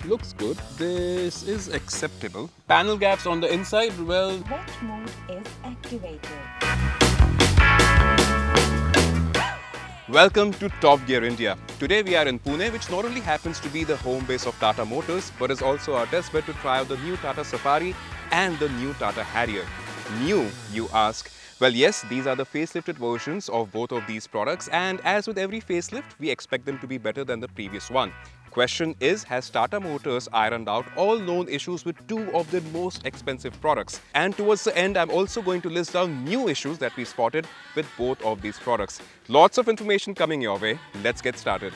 Looks good. This is acceptable. Panel gaps on the inside, well... What mode is activated? Welcome to Top Gear India. Today we are in Pune, which not only happens to be the home base of Tata Motors, but is also our test bed to try out the new Tata Safari and the new Tata Harrier. New, you ask? Well, yes, these are the facelifted versions of both of these products, and as with every facelift, we expect them to be better than the previous one. Question is, has Tata Motors ironed out all known issues with two of their most expensive products? And towards the end, I'm also going to list down new issues that we spotted with both of these products. Lots of information coming your way. Let's get started.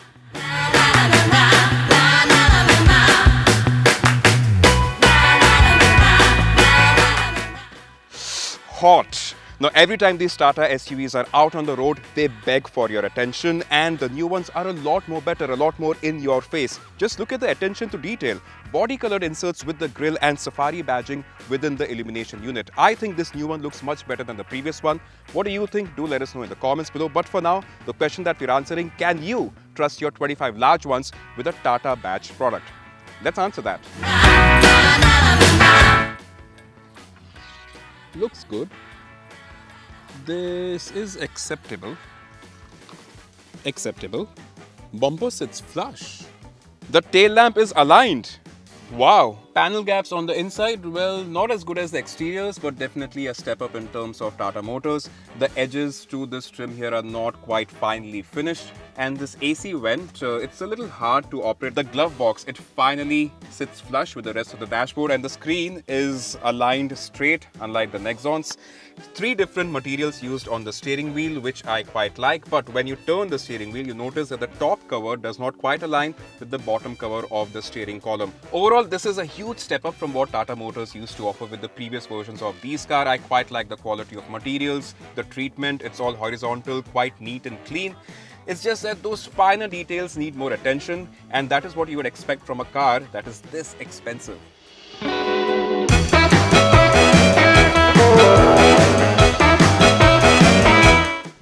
Hot. Now, every time these Tata SUVs are out on the road, they beg for your attention, and the new ones are a lot more better, a lot more in your face. Just look at the attention to detail. Body-colored inserts with the grille and Safari badging within the illumination unit. I think this new one looks much better than the previous one. What do you think? Do let us know in the comments below. But for now, the question that we're answering, can you trust your 25 large ones with a Tata badged product? Let's answer that. Looks good. This is acceptable. Acceptable. Bumper sits flush. The tail lamp is aligned. Wow. Panel gaps on the inside, well, not as good as the exteriors, but definitely a step up in terms of Tata Motors. The edges to this trim here are not quite finely finished. And this AC vent, it's a little hard to operate. The glove box, it finally sits flush with the rest of the dashboard, and the screen is aligned straight, unlike the Nexons. Three different materials used on the steering wheel, which I quite like, but when you turn the steering wheel, you notice that the top cover does not quite align with the bottom cover of the steering column. Overall, this is a huge step up from what Tata Motors used to offer with the previous versions of these cars. I quite like the quality of materials, the treatment, it's all horizontal, quite neat and clean. It's just that those finer details need more attention, and that is what you would expect from a car that is this expensive.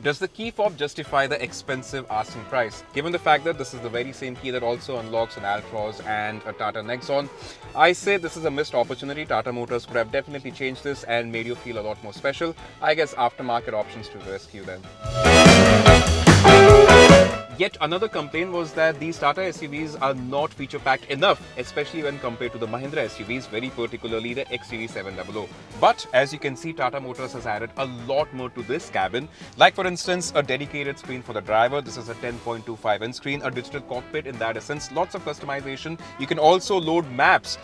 Does the key fob justify the expensive asking price? Given the fact that this is the very same key that also unlocks an Altroz and a Tata Nexon, I say this is a missed opportunity. Tata Motors could have definitely changed this and made you feel a lot more special. I guess aftermarket options to rescue them. Yet another complaint was that these Tata SUVs are not feature-packed enough, especially when compared to the Mahindra SUVs, very particularly the XUV 700. But as you can see, Tata Motors has added a lot more to this cabin. Like for instance, a dedicated screen for the driver. This is a 10.25-inch screen, a digital cockpit in that essence, lots of customization. You can also load maps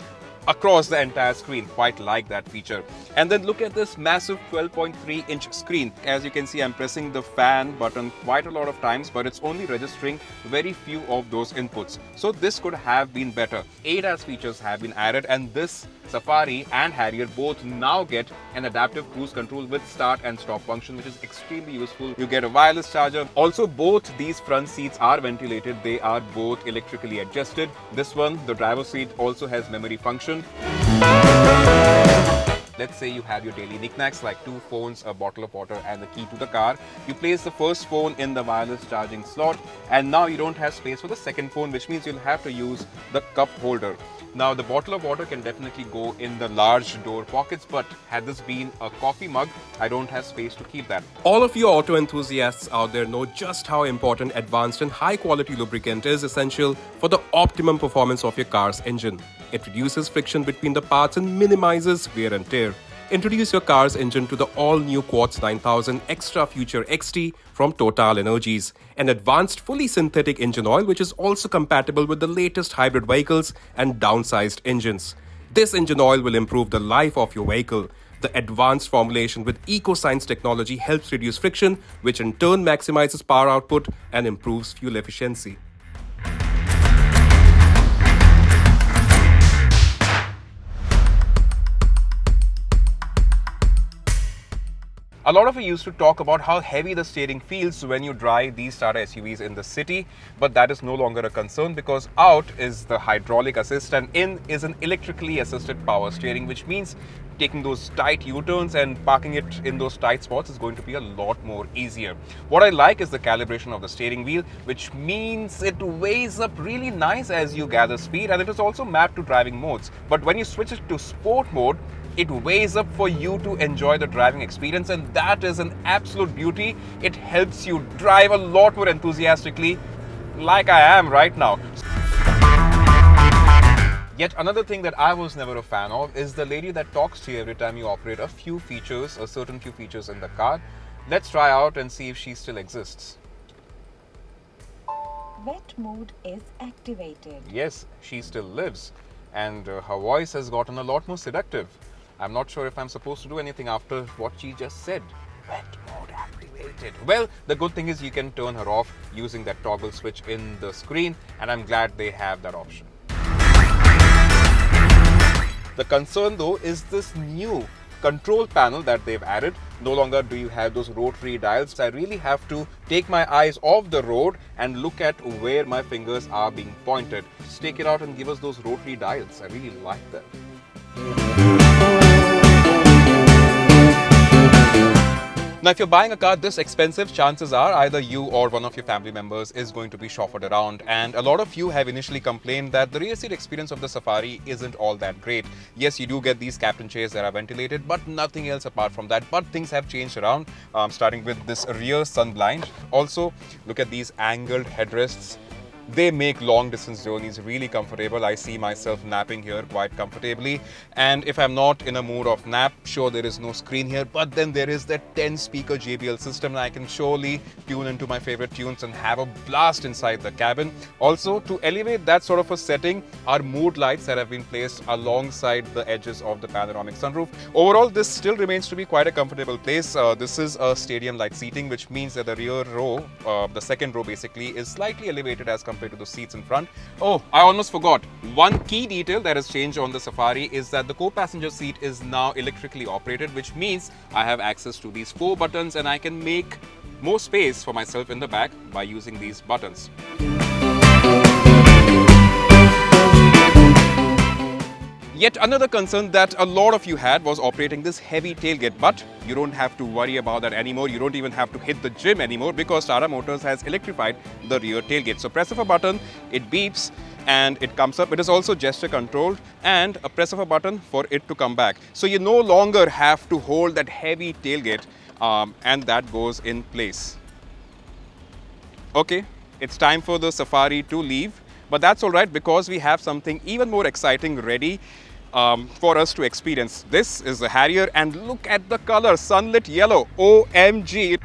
across the entire screen. Quite like that feature. And then look at this massive 12.3-inch screen. As you can see, I'm pressing the fan button quite a lot of times, but it's only registering very few of those inputs. So this could have been better. ADAS features have been added, and this Safari and Harrier both now get an adaptive cruise control with start and stop function, which is extremely useful. You get a wireless charger. Also, both these front seats are ventilated. They are both electrically adjusted. This one, the driver's seat, also has memory function. Let's say you have your daily knickknacks like 2 phones, a bottle of water and the key to the car. You place the first phone in the wireless charging slot, and now you don't have space for the second phone, which means you'll have to use the cup holder. Now, the bottle of water can definitely go in the large door pockets, but had this been a coffee mug, I don't have space to keep that. All of you auto enthusiasts out there know just how important advanced and high quality lubricant is essential for the optimum performance of your car's engine. It reduces friction between the parts and minimizes wear and tear. Introduce your car's engine to the all-new Quartz 9000 Extra Future XT from Total Energies, an advanced fully synthetic engine oil which is also compatible with the latest hybrid vehicles and downsized engines. This engine oil will improve the life of your vehicle. The advanced formulation with eco-science technology helps reduce friction, which in turn maximizes power output and improves fuel efficiency. A lot of you used to talk about how heavy the steering feels when you drive these Tata SUVs in the city, but that is no longer a concern because out is the hydraulic assist and in is an electrically assisted power steering, which means taking those tight U-turns and parking it in those tight spots is going to be a lot more easier. What I like is the calibration of the steering wheel, which means it weighs up really nice as you gather speed, and it is also mapped to driving modes. But when you switch it to sport mode, it weighs up for you to enjoy the driving experience, and that is an absolute beauty. It helps you drive a lot more enthusiastically, like I am right now. Yet another thing that I was never a fan of is the lady that talks to you every time you operate a certain few features in the car. Let's try out and see if she still exists. Wet mode is activated. Yes, she still lives, and her voice has gotten a lot more seductive. I'm not sure if I'm supposed to do anything after what she just said. Wet mode activated. Well, the good thing is you can turn her off using that toggle switch in the screen, and I'm glad they have that option. The concern though is this new control panel that they've added. No longer do you have those rotary dials. I really have to take my eyes off the road and look at where my fingers are being pointed. Just take it out and give us those rotary dials. I really like that. Now, if you're buying a car this expensive, chances are either you or one of your family members is going to be chauffeured around. And a lot of you have initially complained that the rear seat experience of the Safari isn't all that great. Yes, you do get these captain chairs that are ventilated, but nothing else apart from that. But things have changed around, starting with this rear sun blind. Also, look at these angled headrests. They make long distance journeys really comfortable. I see myself napping here quite comfortably. And if I'm not in a mood of nap, sure, there is no screen here, but then there is that 10-speaker JBL system, and I can surely tune into my favorite tunes and have a blast inside the cabin. Also, to elevate that sort of a setting, are mood lights that have been placed alongside the edges of the panoramic sunroof. Overall, this still remains to be quite a comfortable place. This is a stadium-like seating, which means that the rear row, the second row basically, is slightly elevated as compared to the seats in front. Oh, I almost forgot. One key detail that has changed on the Safari is that the co-passenger seat is now electrically operated, which means I have access to these 4 buttons and I can make more space for myself in the back by using these buttons. Yet another concern that a lot of you had was operating this heavy tailgate, but you don't have to worry about that anymore. You don't even have to hit the gym anymore because Tata Motors has electrified the rear tailgate. So press of a button, it beeps and it comes up. It is also gesture controlled, and a press of a button for it to come back. So you no longer have to hold that heavy tailgate, and that goes in place. Okay, it's time for the Safari to leave. But that's all right because we have something even more exciting ready for us to experience. This is the Harrier, and look at the color, sunlit yellow. OMG!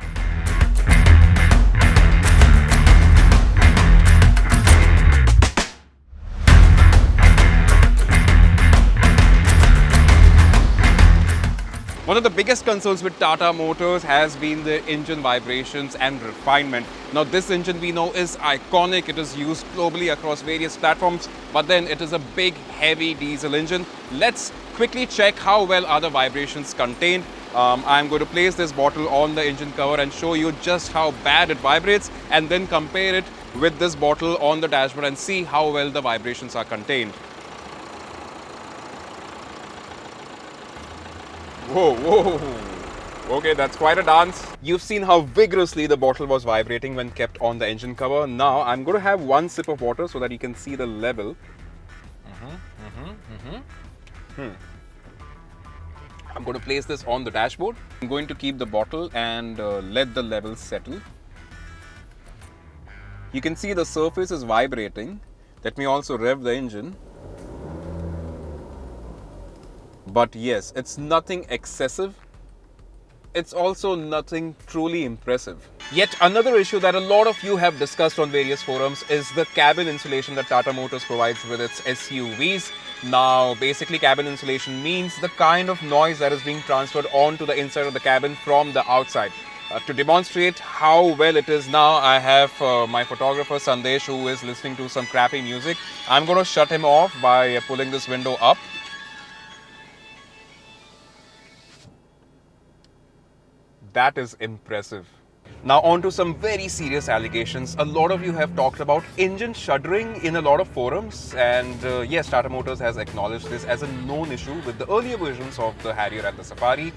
One of the biggest concerns with Tata Motors has been the engine vibrations and refinement. Now, this engine we know is iconic. It is used globally across various platforms, but then it is a big, heavy diesel engine. Let's quickly check how well are the vibrations contained. I'm going to place this bottle on the engine cover and show you just how bad it vibrates, and then compare it with this bottle on the dashboard and see how well the vibrations are contained. Whoa, whoa. Okay, that's quite a dance. You've seen how vigorously the bottle was vibrating when kept on the engine cover. Now, I'm going to have one sip of water so that you can see the level. I'm going to place this on the dashboard. I'm going to keep the bottle and let the levels settle. You can see the surface is vibrating. Let me also rev the engine. But yes, it's nothing excessive. It's also nothing truly impressive. Yet another issue that a lot of you have discussed on various forums is the cabin insulation that Tata Motors provides with its SUVs. Now, basically cabin insulation means the kind of noise that is being transferred onto the inside of the cabin from the outside. To demonstrate how well it is now, I have my photographer Sandesh, who is listening to some crappy music. I'm going to shut him off by pulling this window up. That is impressive. Now on to some very serious allegations. A lot of you have talked about engine shuddering in a lot of forums, and yes, Tata Motors has acknowledged this as a known issue with the earlier versions of the Harrier and the Safari.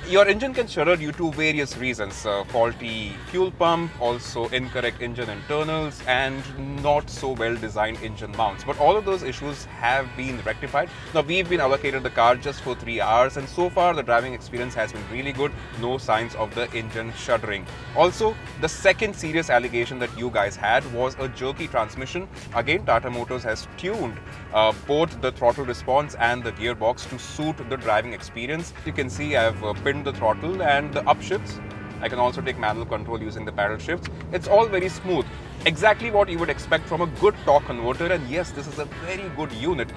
Your engine can shudder due to various reasons, faulty fuel pump, also incorrect engine internals, and not so well designed engine mounts. But all of those issues have been rectified. Now we've been allocated the car just for 3 hours, and so far the driving experience has been really good. No signs of the engine shuddering. Also, the second serious allegation that you guys had was a jerky transmission. Again, Tata Motors has tuned both the throttle response and the gearbox to suit the driving experience. You can see I've pinned the throttle and the upshifts. I can also take manual control using the paddle shifts. It's all very smooth. Exactly what you would expect from a good torque converter, and yes, this is a very good unit.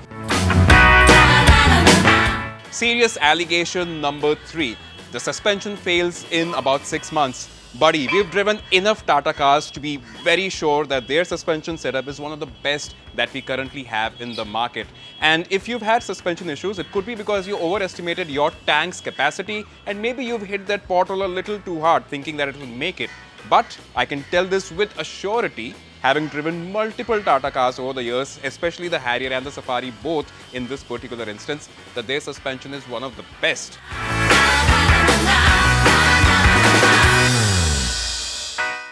Serious allegation number 3. The suspension fails in about 6 months. Buddy, we've driven enough Tata cars to be very sure that their suspension setup is one of the best that we currently have in the market. And if you've had suspension issues, it could be because you overestimated your tank's capacity and maybe you've hit that pothole a little too hard thinking that it will make it. But I can tell this with a surety, having driven multiple Tata cars over the years, especially the Harrier and the Safari both in this particular instance, that their suspension is one of the best.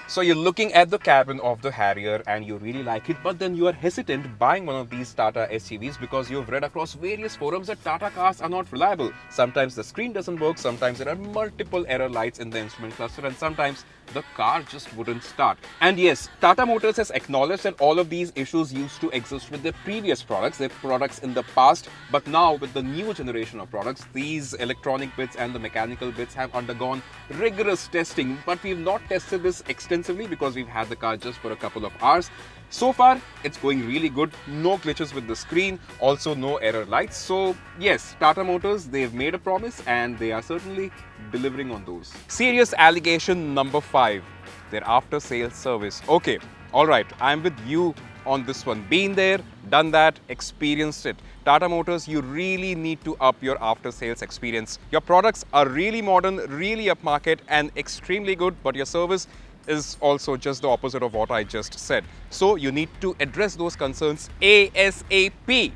So you're looking at the cabin of the Harrier and you really like it, but then you are hesitant buying one of these Tata SUVs because you've read across various forums that Tata cars are not reliable. Sometimes the screen doesn't work, sometimes there are multiple error lights in the instrument cluster, and sometimes the car just wouldn't start. And yes, Tata Motors has acknowledged that all of these issues used to exist with their previous products, their products in the past, but now with the new generation of products, these electronic bits and the mechanical bits have undergone rigorous testing. But we've not tested this extensively because we've had the car just for a couple of hours. So far, it's going really good. No glitches with the screen, also no error lights. So yes, Tata Motors, they've made a promise and they are certainly delivering on those. Serious allegation number 5, their after sales service. Okay, all right, I'm with you on this one. Been there, done that, experienced it. Tata Motors, you really need to up your after sales experience. Your products are really modern, really upmarket and extremely good, but your service is also just the opposite of what I just said. So you need to address those concerns ASAP.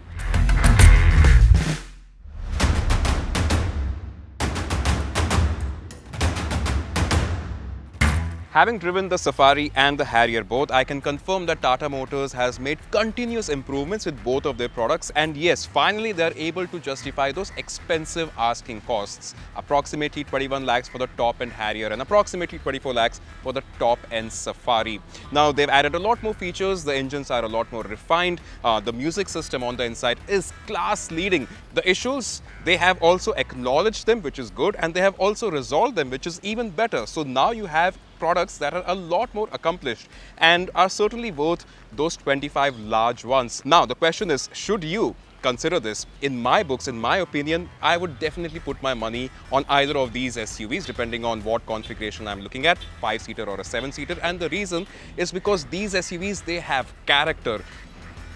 Having driven the Safari and the Harrier both, I can confirm that Tata Motors has made continuous improvements with both of their products, and yes, finally they are able to justify those expensive asking costs. Approximately 21 lakhs for the top-end Harrier and approximately 24 lakhs for the top-end Safari. Now they've added a lot more features, the engines are a lot more refined, the music system on the inside is class-leading. The issues, they have also acknowledged them, which is good, and they have also resolved them, which is even better. So now you have products that are a lot more accomplished and are certainly worth those 25 large ones. Now the question is, should you consider this? In my books, in my opinion, I would definitely put my money on either of these SUVs depending on what configuration I'm looking at, 5-seater or a 7-seater, and the reason is because these SUVs, they have character.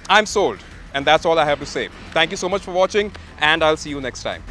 I'm sold, and that's all I have to say. Thank you so much for watching, and I'll see you next time.